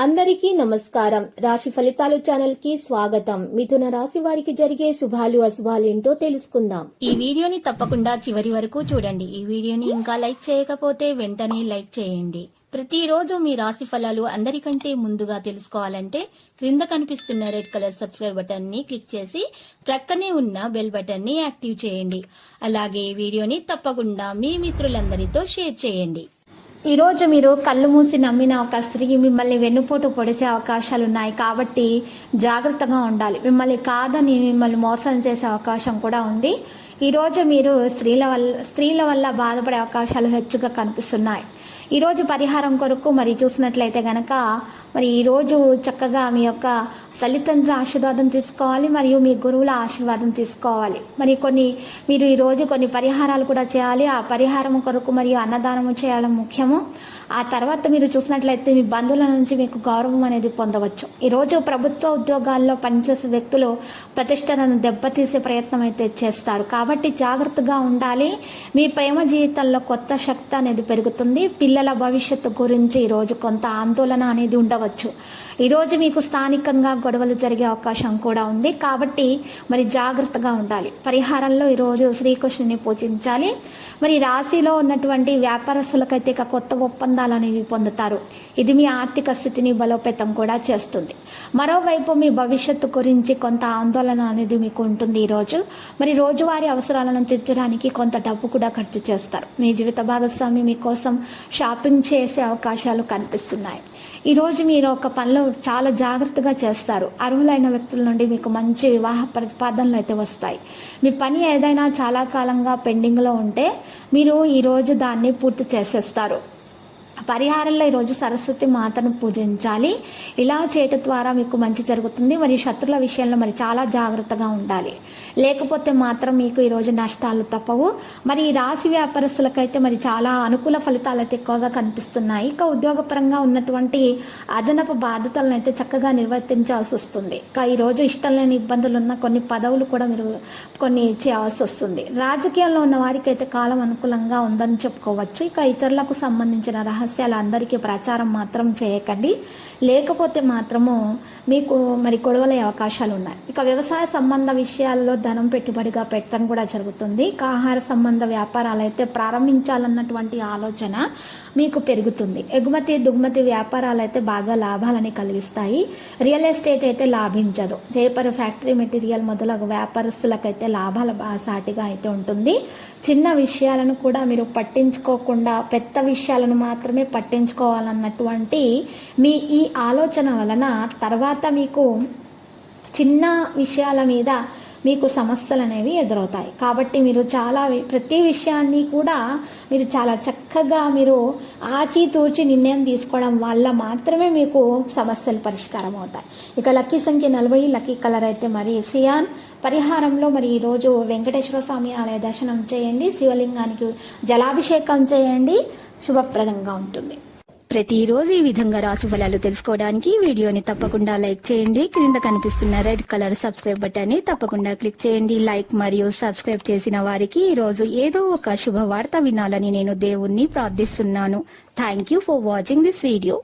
అందరికీ నమస్కారం. రాశి ఫలితాలు ఛానల్ కి స్వాగతం. మిథున రాశి వారికి జరిగే శుభాలు అశుభాలు ఏంటో తెలుసుకుందాం. ఈ వీడియోని తప్పకుండా చివరి వరకు చూడండి. ఈ వీడియోని ఇంకా లైక్ చేయకపోతే వెంటనే లైక్ చేయండి. ప్రతిరోజు మీ రాశి ఫలాలు అందరికంటే ముందుగా తెలుసుకోవాలంటే క్రింద కనిపిస్తున్న రెడ్ కలర్ సబ్స్క్రైబ్ బటన్ ని క్లిక్ చేసి ప్రక్కనే ఉన్న బెల్ బటన్ ని యాక్టివ్ చేయండి. అలాగే ఈ వీడియోని తప్పకుండా మీ మిత్రులందరితో షేర్ చేయండి. ఈ రోజు మీరు కళ్ళు మూసి నమ్మిన ఒక స్త్రీ మిమ్మల్ని వెన్నుపోటు పొడిచే అవకాశాలు ఉన్నాయి, కాబట్టి జాగ్రత్తగా ఉండాలి. మిమ్మల్ని కాదని మిమ్మల్ని మోసం చేసే అవకాశం కూడా ఉంది. ఈరోజు మీరు స్త్రీల వల్ల బాధపడే అవకాశాలు హెచ్చుగా కనిపిస్తున్నాయి. ఈరోజు పరిహారం కొరకు మరి చూసినట్లయితే గనక మరి ఈరోజు చక్కగా మీ యొక్క తల్లిదండ్రుల ఆశీర్వాదం తీసుకోవాలి, మరియు మీ గురువుల ఆశీర్వాదం తీసుకోవాలి. మీరు ఈరోజు కొన్ని పరిహారాలు కూడా చేయాలి. ఆ పరిహారం కొరకు మరియు అన్నదానము చేయడం ముఖ్యము. ఆ తర్వాత మీరు చూసినట్లయితే మీ బంధువుల నుంచి మీకు గౌరవం అనేది పొందవచ్చు. ఈరోజు ప్రభుత్వ ఉద్యోగాల్లో పనిచేసే వ్యక్తులు ప్రతిష్టలను దెబ్బతీసే ప్రయత్నం అయితే చేస్తారు, కాబట్టి జాగ్రత్తగా ఉండాలి. మీ ప్రేమ జీవితంలో కొత్త శక్తి అనేది పెరుగుతుంది. పిల్లల భవిష్యత్తు గురించి ఈరోజు కొంత ఆందోళన అనేది ఉండవచ్చు. ఈరోజు మీకు స్థానికంగా గొడవలు జరిగే అవకాశం కూడా ఉంది, కాబట్టి మరి జాగ్రత్తగా ఉండాలి. పరిహారంలో ఈరోజు శ్రీకృష్ణుని పూజించాలి. మరి రాశిలో ఉన్నటువంటి వ్యాపారస్తులకైతే ఇక కొత్త ఒప్పందాలు అనేవి పొందుతారు. ఇది మీ ఆర్థిక స్థితిని బలోపేతం కూడా చేస్తుంది. మరోవైపు మీ భవిష్యత్తు గురించి కొంత ఆందోళన అనేది మీకు ఉంటుంది. ఈరోజు మరి రోజువారీ అవసరాలను తీర్చడానికి కొంత డబ్బు కూడా ఖర్చు చేస్తారు. మీ జీవిత భాగస్వామి మీకోసం షాపింగ్ చేసే అవకాశాలు కనిపిస్తున్నాయి. ఈరోజు మీరు ఒక పనిలో చాలా జాగ్రత్తగా చేస్తారు. అర్హులైన వ్యక్తుల నుండి మీకు మంచి వివాహ ప్రతిపాదనలు అయితే వస్తాయి. మీ పని ఏదైనా చాలా కాలంగా పెండింగ్లో ఉంటే మీరు ఈరోజు దాన్ని పూర్తి చేసేస్తారు. పరిహారంలో ఈరోజు సరస్వతి మాతను పూజించాలి. ఇలా చేయటం ద్వారా మీకు మంచి జరుగుతుంది. మరియు శత్రుల విషయంలో మరి చాలా జాగ్రత్తగా ఉండాలి, లేకపోతే మాత్రం మీకు ఈరోజు నష్టాలు తప్పవు. మరి ఈ రాశి వ్యాపారస్తులకైతే మరి చాలా అనుకూల ఫలితాలు అయితే ఎక్కువగా కనిపిస్తున్నాయి. ఇక ఉద్యోగపరంగా ఉన్నటువంటి అదనపు బాధ్యతలను అయితే చక్కగా నిర్వర్తించాల్సి వస్తుంది. ఇక ఈరోజు ఇష్టం లేని ఇబ్బందులు ఉన్న కొన్ని పదవులు కూడా మీరు చేయాల్సి వస్తుంది. రాజకీయాల్లో ఉన్న వారికి అయితే కాలం అనుకూలంగా ఉందని చెప్పుకోవచ్చు. ఇక ఇతరులకు సంబంధించిన రహస్యాలు అందరికీ ప్రచారం మాత్రం చేయకండి, లేకపోతే మాత్రము మీకు మరి గొడవలయ్యే అవకాశాలు ఉన్నాయి. ఇక వ్యవసాయ సంబంధ విషయాల్లో ధనం పెట్టుబడిగా పెట్టడం కూడా జరుగుతుంది. ఇక ఆహార సంబంధ వ్యాపారాలు అయితే ప్రారంభించాలన్నటువంటి ఆలోచన మీకు పెరుగుతుంది. ఎగుమతి దిగుమతి వ్యాపారాలు అయితే బాగా లాభాలని కలిగిస్తాయి. రియల్ ఎస్టేట్ అయితే లాభించదు. పేపర్ ఫ్యాక్టరీ మెటీరియల్ మొదలగు వ్యాపారస్తులకైతే లాభాల సాటిగా అయితే ఉంటుంది. చిన్న విషయాలను కూడా మీరు పట్టించుకోకుండా పెద్ద విషయాలను మాత్రమే పట్టించుకోవాలన్నటువంటి మీ ఈ ఆలోచన వలన తర్వాత మీకు చిన్న విషయాల మీద మీకు సమస్యలు అనేవి ఎదురవుతాయి. కాబట్టి మీరు ప్రతి విషయాన్ని కూడా మీరు చాలా చక్కగా మీరు ఆచితూచి నిర్ణయం తీసుకోవడం వల్ల మాత్రమే మీకు సమస్యలు పరిష్కారం అవుతాయి. ఇక లక్కీ సంఖ్య 40, లక్కీ కలర్ అయితే మరి సియాన్. పరిహారంలో మరి ఈరోజు వెంకటేశ్వర స్వామి ఆలయ దర్శనం చేయండి, శివలింగానికి జలాభిషేకం చేయండి, శుభప్రదంగా ఉంటుంది. ప్రతిరోజు ఈ విధంగా రాశి ఫలాలు తెలుసుకోవడానికి వీడియోని తప్పకుండా లైక్ చేయండి. క్రింద కనిపిస్తున్న రెడ్ కలర్ సబ్స్క్రైబ్ బటన్ ని తప్పకుండా క్లిక్ చేయండి. లైక్ మరియు సబ్స్క్రైబ్ చేసిన వారికి ఈ రోజు ఏదో ఒక శుభవార్త వినాలని నేను దేవుణ్ణి ప్రార్థిస్తున్నాను. Thank you for watching this video.